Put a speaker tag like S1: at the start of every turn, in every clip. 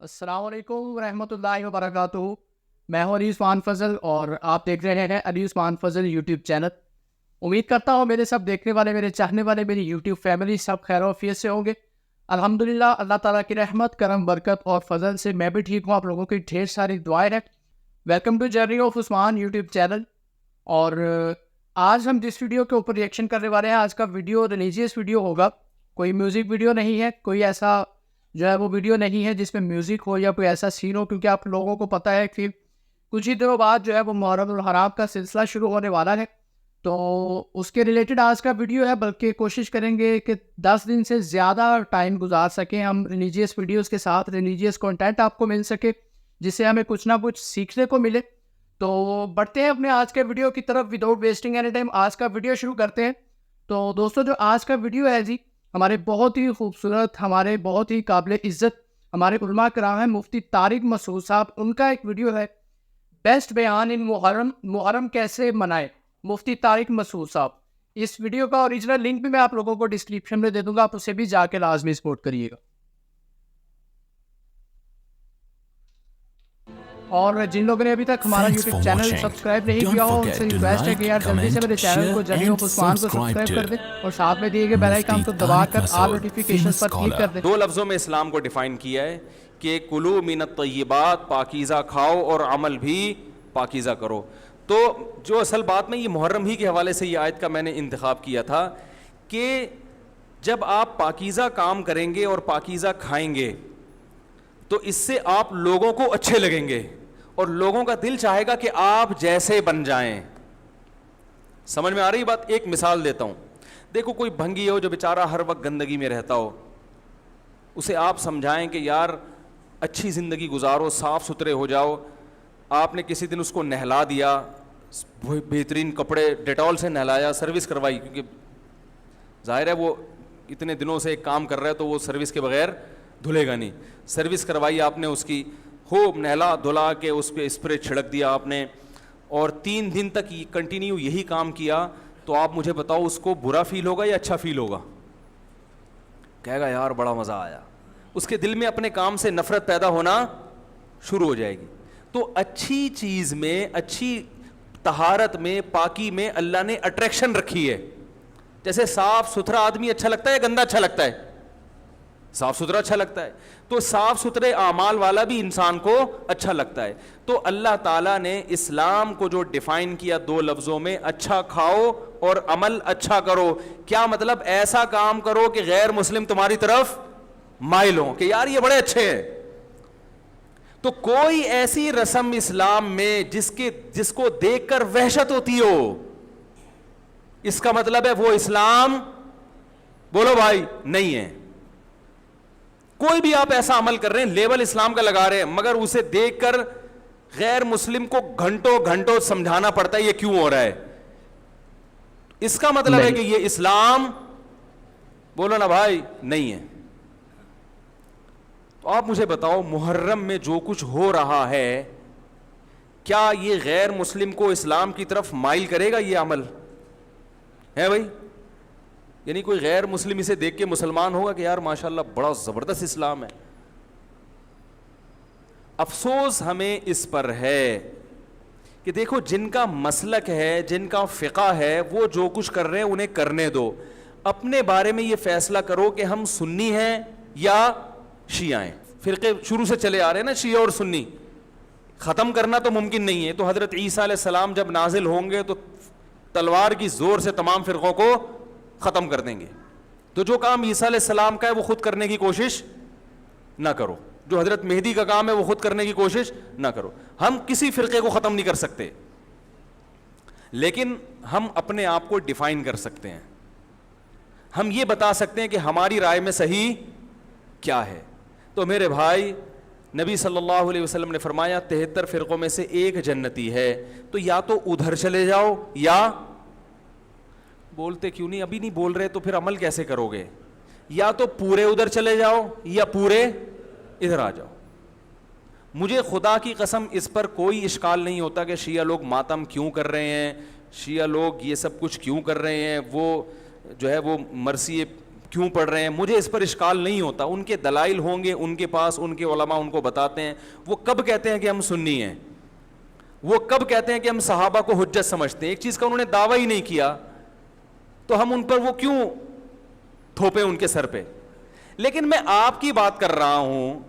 S1: السلام علیکم ورحمۃ اللہ وبرکاتہ. میں ہوں علی عثمان فضل اور آپ دیکھ رہے ہیں علی عثمان فضل یوٹیوب چینل. امید کرتا ہوں میرے سب دیکھنے والے، میرے چاہنے والے، میری یوٹیوب فیملی سب خیر و عافیت سے ہوں گے. الحمدللہ اللہ تعالیٰ کی رحمت، کرم، برکت اور فضل سے میں بھی ٹھیک ہوں. آپ لوگوں کی ڈھیر ساری دعائیں ہیں. Welcome to journey of Usman YouTube channel. اور آج ہم جس ویڈیو کے اوپر ریئیکشن کرنے والے ہیں، آج کا ویڈیو ریلیجیس ویڈیو ہوگا. کوئی میوزک ویڈیو نہیں ہے، کوئی ایسا جو ہے وہ ویڈیو نہیں ہے جس میں میوزک ہو یا کوئی ایسا سین ہو، کیونکہ آپ لوگوں کو پتہ ہے کہ کچھ ہی دنوں بعد جو ہے وہ محرم الحرام کا سلسلہ شروع ہونے والا ہے. تو اس کے ریلیٹڈ آج کا ویڈیو ہے، بلکہ کوشش کریں گے کہ 10 دن سے زیادہ ٹائم گزار سکیں ہم ریلیجیس ویڈیوز کے ساتھ، ریلیجیس کنٹینٹ آپ کو مل سکے جس سے ہمیں کچھ نہ کچھ سیکھنے کو ملے. تو بڑھتے ہیں اپنے آج کے ویڈیو کی طرف وداؤٹ ویسٹنگ اینی ٹائم. آج کا ویڈیو شروع کرتے ہیں. تو دوستو جو آج کا ویڈیو ہے جی، ہمارے بہت ہی خوبصورت، ہمارے بہت ہی قابل عزت ہمارے علماء کرام ہیں مفتی طارق مسعود صاحب، ان کا ایک ویڈیو ہے بیسٹ بیان ان محرم کیسے منائے، مفتی طارق مسعود صاحب. اس ویڈیو کا اوریجنل لنک بھی میں آپ لوگوں کو ڈسکرپشن میں دے دوں گا، آپ اسے بھی جا کے لازمی سپورٹ کریے گا. اور جن لوگوں نے ابھی تک ہمارا یوٹیوب چینل سبسکرائب نہیں کیا ہو، ان سے ریکویسٹ ہے کہ یار جلدی سے میرے چینل کو جرنی آف عثمان کو سبسکرائب کر دیں اور ساتھ میں دیے گئے بیل آئیکن کو دبا کر آل نوٹیفیکیشنز پر کلک کر دیں.
S2: دو لفظوں میں اسلام کو ڈیفائن کیا ہے کہ کلو من الطیبات، پاکیزہ کھاؤ اور عمل بھی پاکیزہ کرو. تو جو اصل بات میں یہ محرم ہی کے حوالے سے یہ آیت کا میں نے انتخاب کیا تھا کہ جب آپ پاکیزہ کام کریں گے اور پاکیزہ کھائیں گے تو اس سے آپ لوگوں کو اچھے لگیں گے اور لوگوں کا دل چاہے گا کہ آپ جیسے بن جائیں. سمجھ میں آ رہی بات؟ ایک مثال دیتا ہوں. دیکھو کوئی بھنگی ہو جو بیچارہ ہر وقت گندگی میں رہتا ہو، اسے آپ سمجھائیں کہ یار اچھی زندگی گزارو، صاف ستھرے ہو جاؤ. آپ نے کسی دن اس کو نہلا دیا، بہترین کپڑے ڈیٹول سے نہلایا، سروس کروائی، کیونکہ ظاہر ہے وہ اتنے دنوں سے ایک کام کر رہا ہے تو وہ سروس کے بغیر دھلے گا نہیں. سروس کروائی آپ نے اس کی، خوب نہلا دھلا کے اس پہ اسپرے چھڑک دیا آپ نے، اور 3 دن تک کنٹینیو یہی کام کیا. تو آپ مجھے بتاؤ اس کو برا فیل ہوگا یا اچھا فیل ہوگا؟ کہے گا یار بڑا مزہ آیا. اس کے دل میں اپنے کام سے نفرت پیدا ہونا شروع ہو جائے گی. تو اچھی چیز میں، اچھی طہارت میں، پاکی میں اللہ نے اٹریکشن رکھی ہے. جیسے صاف ستھرا آدمی اچھا لگتا ہے، گندا اچھا لگتا ہے؟ صاف ستھرا اچھا لگتا ہے. تو صاف ستھرے اعمال والا بھی انسان کو اچھا لگتا ہے. تو اللہ تعالیٰ نے اسلام کو جو ڈیفائن کیا 2 لفظوں میں، اچھا کھاؤ اور عمل اچھا کرو. کیا مطلب؟ ایسا کام کرو کہ غیر مسلم تمہاری طرف مائل ہوں کہ یار یہ بڑے اچھے ہیں. تو کوئی ایسی رسم اسلام میں جس کو دیکھ کر وحشت ہوتی ہو، اس کا مطلب ہے وہ اسلام، بولو بھائی، نہیں ہے. کوئی بھی آپ ایسا عمل کر رہے ہیں، لیبل اسلام کا لگا رہے ہیں، مگر اسے دیکھ کر غیر مسلم کو گھنٹوں گھنٹوں سمجھانا پڑتا ہے یہ کیوں ہو رہا ہے، اس کا مطلب ہے کہ یہ اسلام، بولو نا بھائی، نہیں ہے. تو آپ مجھے بتاؤ محرم میں جو کچھ ہو رہا ہے، کیا یہ غیر مسلم کو اسلام کی طرف مائل کرے گا؟ یہ عمل ہے بھائی؟ یعنی کوئی غیر مسلم اسے دیکھ کے مسلمان ہوگا کہ یار ماشاءاللہ بڑا زبردست اسلام ہے؟ افسوس ہمیں اس پر ہے کہ دیکھو جن کا مسلک ہے، جن کا فقہ ہے، وہ جو کچھ کر رہے ہیں انہیں کرنے دو. اپنے بارے میں یہ فیصلہ کرو کہ ہم سنی ہیں یا شیعہ ہیں. فرقے شروع سے چلے آ رہے ہیں نا، شیعہ اور سنی، ختم کرنا تو ممکن نہیں ہے. تو حضرت عیسیٰ علیہ السلام جب نازل ہوں گے تو تلوار کی زور سے تمام فرقوں کو ختم کر دیں گے. تو جو کام عیسیٰ علیہ السلام کا ہے وہ خود کرنے کی کوشش نہ کرو، جو حضرت مہدی کا کام ہے وہ خود کرنے کی کوشش نہ کرو. ہم کسی فرقے کو ختم نہیں کر سکتے، لیکن ہم اپنے آپ کو ڈیفائن کر سکتے ہیں. ہم یہ بتا سکتے ہیں کہ ہماری رائے میں صحیح کیا ہے. تو میرے بھائی، نبی صلی اللہ علیہ وسلم نے فرمایا 73 فرقوں میں سے ایک جنتی ہے. تو یا تو ادھر چلے جاؤ، یا بولتے کیوں نہیں؟ ابھی نہیں بول رہے تو پھر عمل کیسے کرو گے؟ یا تو پورے ادھر چلے جاؤ یا پورے ادھر آ جاؤ. مجھے خدا کی قسم اس پر کوئی اشکال نہیں ہوتا کہ شیعہ لوگ ماتم کیوں کر رہے ہیں، شیعہ لوگ یہ سب کچھ کیوں کر رہے ہیں، وہ جو ہے وہ مرثی کیوں پڑھ رہے ہیں, مجھے اس پر اشکال نہیں ہوتا. ان کے دلائل ہوں گے ان کے پاس, ان کے علماء ان کو بتاتے ہیں. وہ کب کہتے ہیں کہ ہم سنی ہیں, وہ کب کہتے ہیں کہ ہم صحابہ کو حجت سمجھتے ہیں؟ ایک چیز کا انہوں نے دعویٰ ہی نہیں کیا تو ہم ان پر وہ کیوں تھوپے ان کے سر پہ. لیکن میں آپ کی بات کر رہا ہوں,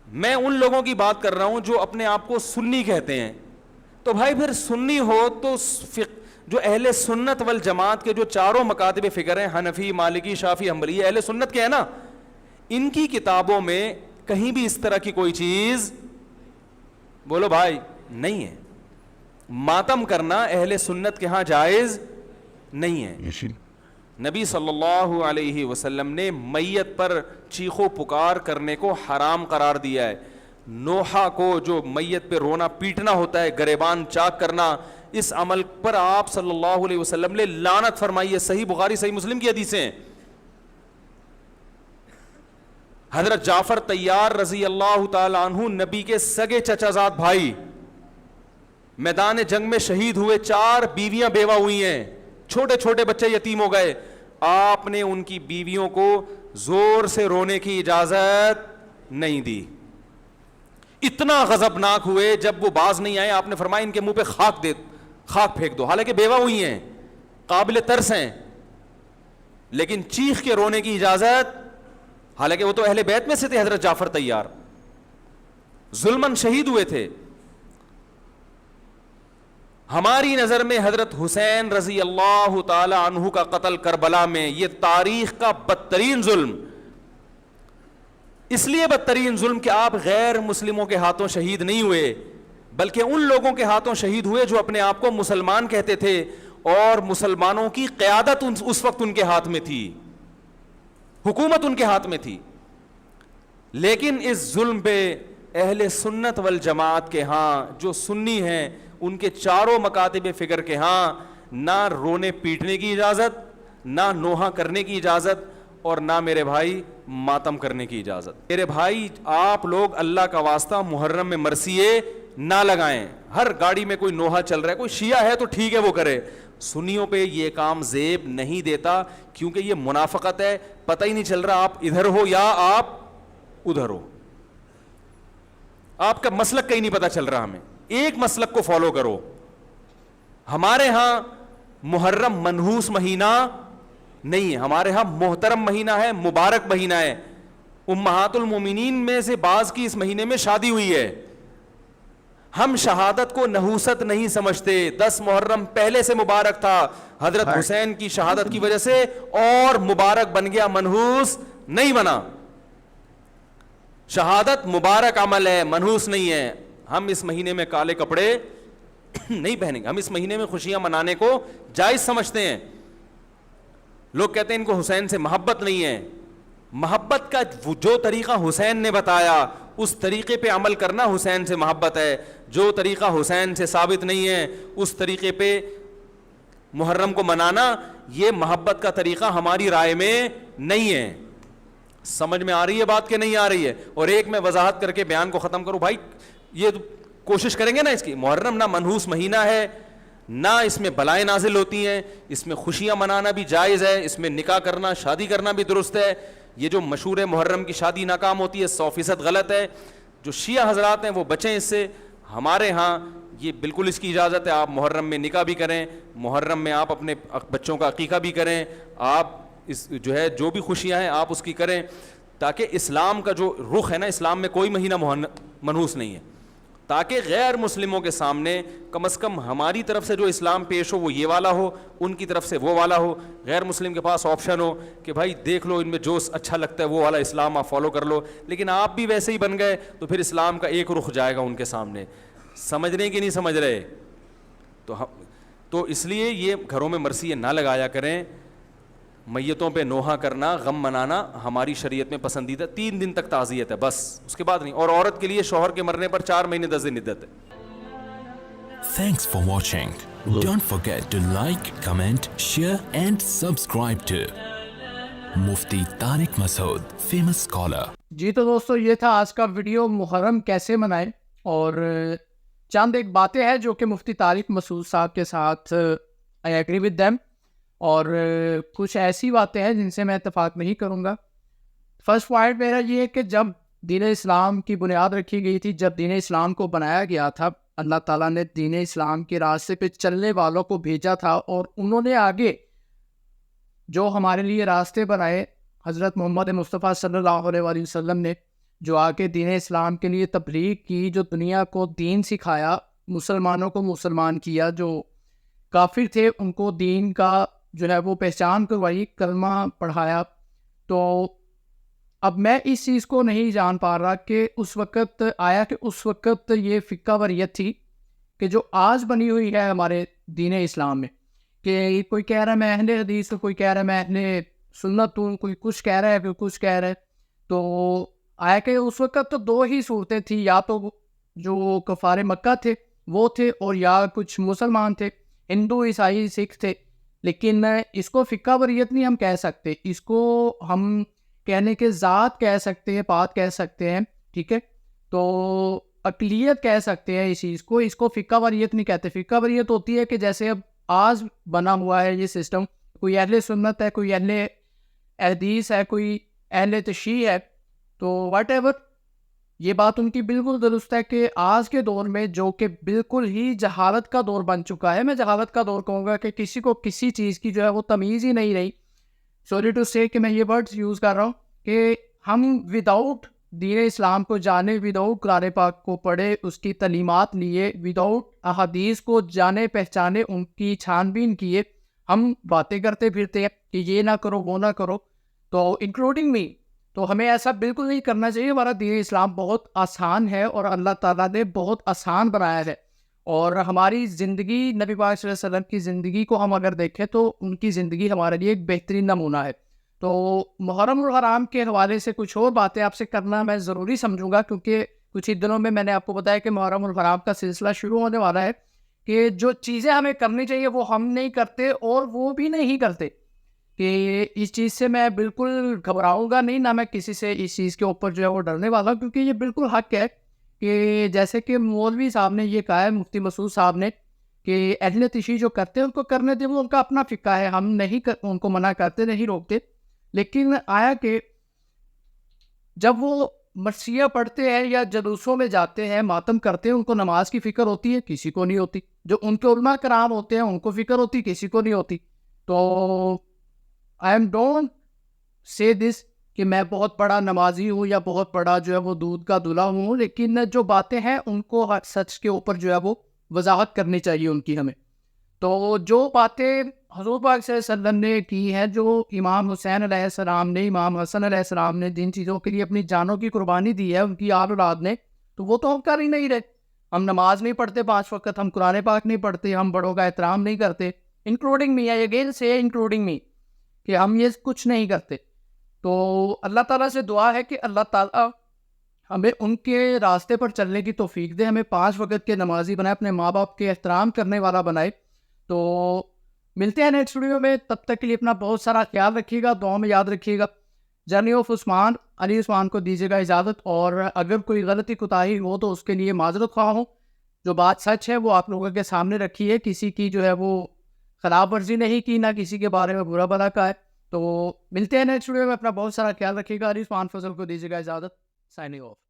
S2: میں ان لوگوں کی بات کر رہا ہوں جو اپنے آپ کو سنی کہتے ہیں. تو بھائی پھر سنی ہو تو جو اہل سنت والجماعت کے جو چاروں مکاتب فکر ہیں, حنفی, مالکی, شافعی, حنبلی, یہ اہل سنت کے ہیں نا, ان کی کتابوں میں کہیں بھی اس طرح کی کوئی چیز بولو بھائی نہیں ہے. ماتم کرنا اہل سنت کے ہاں جائز نہیں ہے. نبی صلی اللہ علیہ وسلم نے میت پر چیخ و پکار کرنے کو حرام قرار دیا ہے. نوحہ کو جو میت پہ رونا پیٹنا ہوتا ہے, گریبان چاک کرنا, اس عمل پر آپ صلی اللہ علیہ وسلم نے لعنت فرمائی ہے. صحیح بخاری صحیح مسلم کی حدیثیں ہیں. حضرت جعفر طیار رضی اللہ تعالی عنہ نبی کے سگے چچا زاد بھائی میدان جنگ میں شہید ہوئے, 4 بیویاں بیوہ ہوئی ہیں, چھوٹے چھوٹے بچے یتیم ہو گئے. آپ نے ان کی بیویوں کو زور سے رونے کی اجازت نہیں دی. اتنا غضبناک ہوئے جب وہ باز نہیں آئے, آپ نے فرمایا ان کے منہ پہ خاک پھینک دو. حالانکہ بیوہ ہوئی ہیں, قابل ترس ہیں, لیکن چیخ کے رونے کی اجازت, حالانکہ وہ تو اہل بیت میں سے تھے. حضرت جعفر طیار ظلماً شہید ہوئے تھے. ہماری نظر میں حضرت حسین رضی اللہ تعالی عنہ کا قتل کربلا میں یہ تاریخ کا بدترین ظلم, اس لیے بدترین ظلم کہ آپ غیر مسلموں کے ہاتھوں شہید نہیں ہوئے, بلکہ ان لوگوں کے ہاتھوں شہید ہوئے جو اپنے آپ کو مسلمان کہتے تھے, اور مسلمانوں کی قیادت اس وقت ان کے ہاتھ میں تھی, حکومت ان کے ہاتھ میں تھی. لیکن اس ظلم پہ اہل سنت والجماعت کے ہاں جو سنی ہیں, ان کے چاروں مکاتب فکر کے ہاں نہ رونے پیٹنے کی اجازت, نہ نوحہ کرنے کی اجازت, اور نہ میرے بھائی ماتم کرنے کی اجازت. میرے بھائی آپ لوگ اللہ کا واسطہ محرم میں مرثیے نہ لگائیں. ہر گاڑی میں کوئی نوحہ چل رہا ہے, کوئی شیعہ ہے تو ٹھیک ہے وہ کرے, سنیوں پہ یہ کام زیب نہیں دیتا, کیونکہ یہ منافقت ہے. پتہ ہی نہیں چل رہا آپ ادھر ہو یا آپ ادھر ہو, آپ کا مسلک کہیں نہیں پتہ چل رہا. ہمیں ایک مسلک کو فالو کرو. ہمارے ہاں محرم منحوس مہینہ نہیں ہے, ہمارے ہاں محترم مہینہ ہے, مبارک مہینہ ہے. امہات المومنین میں سے بعض کی اس مہینے میں شادی ہوئی ہے. ہم شہادت کو نحوست نہیں سمجھتے. 10 محرم پہلے سے مبارک تھا, حضرت حسین کی شہادت کی وجہ سے اور مبارک بن گیا, منحوس نہیں بنا. شہادت مبارک عمل ہے, منحوس نہیں ہے. ہم اس مہینے میں کالے کپڑے نہیں پہنیں گے, ہم اس مہینے میں خوشیاں منانے کو جائز سمجھتے ہیں. لوگ کہتے ہیں ان کو حسین سے محبت نہیں ہے. محبت کا جو طریقہ حسین نے بتایا اس طریقے پہ عمل کرنا حسین سے محبت ہے. جو طریقہ حسین سے ثابت نہیں ہے اس طریقے پہ محرم کو منانا یہ محبت کا طریقہ ہماری رائے میں نہیں ہے. سمجھ میں آ رہی ہے بات کہ نہیں آ رہی ہے؟ اور ایک میں وضاحت کر کے بیان کو ختم کروں. بھائی یہ کوشش کریں گے نا اس کی, محرم نہ منحوس مہینہ ہے, نہ اس میں بلائیں نازل ہوتی ہیں, اس میں خوشیاں منانا بھی جائز ہے, اس میں نکاح کرنا شادی کرنا بھی درست ہے. یہ جو مشہور ہے محرم کی شادی ناکام ہوتی ہے 100% غلط ہے. جو شیعہ حضرات ہیں وہ بچیں اس سے. ہمارے ہاں یہ بالکل اس کی اجازت ہے, آپ محرم میں نکاح بھی کریں, محرم میں آپ اپنے بچوں کا عقیقہ بھی کریں, آپ اس جو ہے جو بھی خوشیاں ہیں آپ اس کی کریں, تاکہ اسلام کا جو رخ ہے نا, اسلام میں کوئی مہینہ منحوس نہیں ہے, تاکہ غیر مسلموں کے سامنے کم از کم ہماری طرف سے جو اسلام پیش ہو وہ یہ والا ہو, ان کی طرف سے وہ والا ہو. غیر مسلم کے پاس آپشن ہو کہ بھائی دیکھ لو ان میں جو اچھا لگتا ہے وہ والا اسلام آپ فالو کر لو, لیکن آپ بھی ویسے ہی بن گئے تو پھر اسلام کا ایک رخ جائے گا ان کے سامنے. سمجھ رہے کہ نہیں سمجھ رہے؟ تو اس لیے یہ گھروں میں مرثیے نہ لگایا کریں. میتوں پہ نوحہ کرنا, غم منانا ہماری شریعت میں پسندیدہ. 3 دن تک تعزیت ہے بس, اس کے بعد نہیں. اور عورت کے لیے شوہر کے مرنے پر 4 مہینے 10 دن عدت ہے.
S3: Thanks for watching. Don't forget to like, comment, share and subscribe to Mufti Tariq Masood, famous scholar.
S1: جی تو دوستو یہ تھا آج کا ویڈیو, محرم کیسے منائیں, اور چند ایک باتیں ہیں جو کہ مفتی طارق مسعود صاحب کے ساتھ I agree with them. اور کچھ ایسی باتیں ہیں جن سے میں اتفاق نہیں کروں گا. فرسٹ پوائنٹ میرا یہ ہے کہ جب دین اسلام کی بنیاد رکھی گئی تھی, جب دین اسلام کو بنایا گیا تھا, اللہ تعالیٰ نے دین اسلام کے راستے پہ چلنے والوں کو بھیجا تھا, اور انہوں نے آگے جو ہمارے لیے راستے بنائے, حضرت محمد مصطفیٰ صلی اللہ علیہ وآلہ وسلم نے جو آگے دین اسلام کے لیے تبلیغ کی, جو دنیا کو دین سکھایا, مسلمانوں کو مسلمان کیا, جو کافر تھے ان کو دین کا جو ہے وہ پہچان کروائی, کلمہ پڑھایا. تو اب میں اس چیز کو نہیں جان پا رہا کہ اس وقت آیا کہ اس وقت یہ فقہ وریت تھی کہ جو آج بنی ہوئی ہے ہمارے دین اسلام میں, کہ کوئی کہہ رہا ہے میں اہل حدیث ہوں, کوئی کہہ رہا ہے میں اہل سنت ہوں, کوئی کچھ کہہ رہا ہے کوئی کچھ کہہ رہا ہے. تو آیا کہ اس وقت تو دو ہی صورتیں تھیں, یا تو جو کفار مکہ تھے وہ تھے, اور یا کچھ مسلمان تھے, ہندو عیسائی سکھ تھے. لیکن اس کو فقہ وریت نہیں ہم کہہ سکتے, اس کو ہم کہنے کے ذات کہہ سکتے ہیں, بات کہہ سکتے ہیں, ٹھیک ہے. تو اقلیت کہہ سکتے ہیں اس چیز کو, اس کو فقہ وریت نہیں کہتے. فقہ وریت ہوتی ہے کہ جیسے اب آج بنا ہوا ہے یہ سسٹم, کوئی اہل سنت ہے, کوئی اہل حدیث ہے, کوئی اہل تشیع ہے, تو واٹ ایور, یہ بات ان کی بالکل درست ہے کہ آج کے دور میں جو کہ بالکل ہی جہالت کا دور بن چکا ہے, میں جہالت کا دور کہوں گا کہ کسی کو کسی چیز کی جو ہے وہ تمیز ہی نہیں رہی. سوری ٹو سے کہ میں یہ ورڈز یوز کر رہا ہوں کہ ہم وداؤٹ دین اسلام کو جانے, وداؤٹ قرآن پاک کو پڑھے, اس کی تعلیمات لیے, وداؤٹ احادیث کو جانے پہچانے, ان کی چھان بین کیے, ہم باتیں کرتے پھرتے ہیں کہ یہ نہ کرو وہ نہ کرو, تو انکلوڈنگ می. تو ہمیں ایسا بالکل نہیں کرنا چاہیے. ہمارا دین اسلام بہت آسان ہے اور اللہ تعالیٰ نے بہت آسان بنایا ہے, اور ہماری زندگی, نبی پاک صلی اللہ علیہ وسلم کی زندگی کو ہم اگر دیکھیں تو ان کی زندگی ہمارے لیے ایک بہترین نمونہ ہے. تو محرم الحرام کے حوالے سے کچھ اور باتیں آپ سے کرنا میں ضروری سمجھوں گا, کیونکہ کچھ ہی دنوں میں نے آپ کو بتایا کہ محرم الحرام کا سلسلہ شروع ہونے والا ہے, کہ جو چیزیں ہمیں کرنی چاہیے وہ ہم نہیں کرتے, اور وہ بھی نہیں کرتے. کہ اس چیز سے میں بالکل گھبراؤں گا نہیں, نہ میں کسی سے اس چیز کے اوپر جو ہے وہ ڈرنے والا, کیونکہ یہ بالکل حق ہے کہ جیسے کہ مولوی صاحب نے یہ کہا ہے, مفتی مسعود صاحب نے, کہ اہل تشیع جو کرتے ہیں ان کو کرنے دیں, وہ ان کا اپنا فقہ ہے, ہم نہیں ان کو منع کرتے, نہیں روکتے. لیکن آیا کہ جب وہ مرثیہ پڑھتے ہیں یا جلوسوں میں جاتے ہیں, ماتم کرتے ہیں, ان کو نماز کی فکر ہوتی ہے, کسی کو نہیں ہوتی. جو ان کے علماء کرام ہوتے ہیں ان کو فکر ہوتی, کسی کو نہیں ہوتی. تو I am don't say this کہ میں بہت بڑا نمازی ہوں یا بہت بڑا جو ہے وہ دودھ کا دلہا ہوں, لیکن جو باتیں ہیں ان کو سچ کے اوپر جو ہے وہ وضاحت کرنی چاہیے ان کی ہمیں. تو جو باتیں حضور پاک صلی اللہ علیہ وسلم نے کی ہیں, جو امام حسین علیہ السلام نے, امام حسن علیہ السلام نے جن چیزوں کے لیے اپنی جانوں کی قربانی دی ہے ان کی آل اولاد نے, تو وہ تو ہم کر ہی نہیں رہے. ہم نماز نہیں پڑھتے 5 وقت, ہم قرآن پاک نہیں پڑھتے, ہم بڑوں کا احترام نہیں کرتے, انکلوڈنگ می, اگین سے انکلوڈنگ می, کہ ہم یہ کچھ نہیں کرتے. تو اللہ تعالیٰ سے دعا ہے کہ اللہ تعالیٰ ہمیں ان کے راستے پر چلنے کی توفیق دے, ہمیں 5 وقت کے نمازی بنائے, اپنے ماں باپ کے احترام کرنے والا بنائے. تو ملتے ہیں نیکسٹ ویڈیو میں, تب تک کے لیے اپنا بہت سارا خیال رکھیے گا, دعاؤں میں یاد رکھیے گا. جرنی آف عثمان, علی عثمان کو دیجیے گا اجازت, اور اگر کوئی غلطی کوتاہی ہو تو اس کے لیے معذرت خواہ ہوں. جو بات سچ ہے وہ آپ لوگوں کے سامنے رکھی ہے, کسی کی جو ہے وہ خلاف ورزی نہیں کی, نہ کسی کے بارے میں برا بھلا کہا ہے. تو ملتے ہیں نیکسٹ ویڈیو میں, اپنا بہت سارا خیال رکھیے گا. علی عثمان فضل کو دیجیے گا اجازت. Signing off.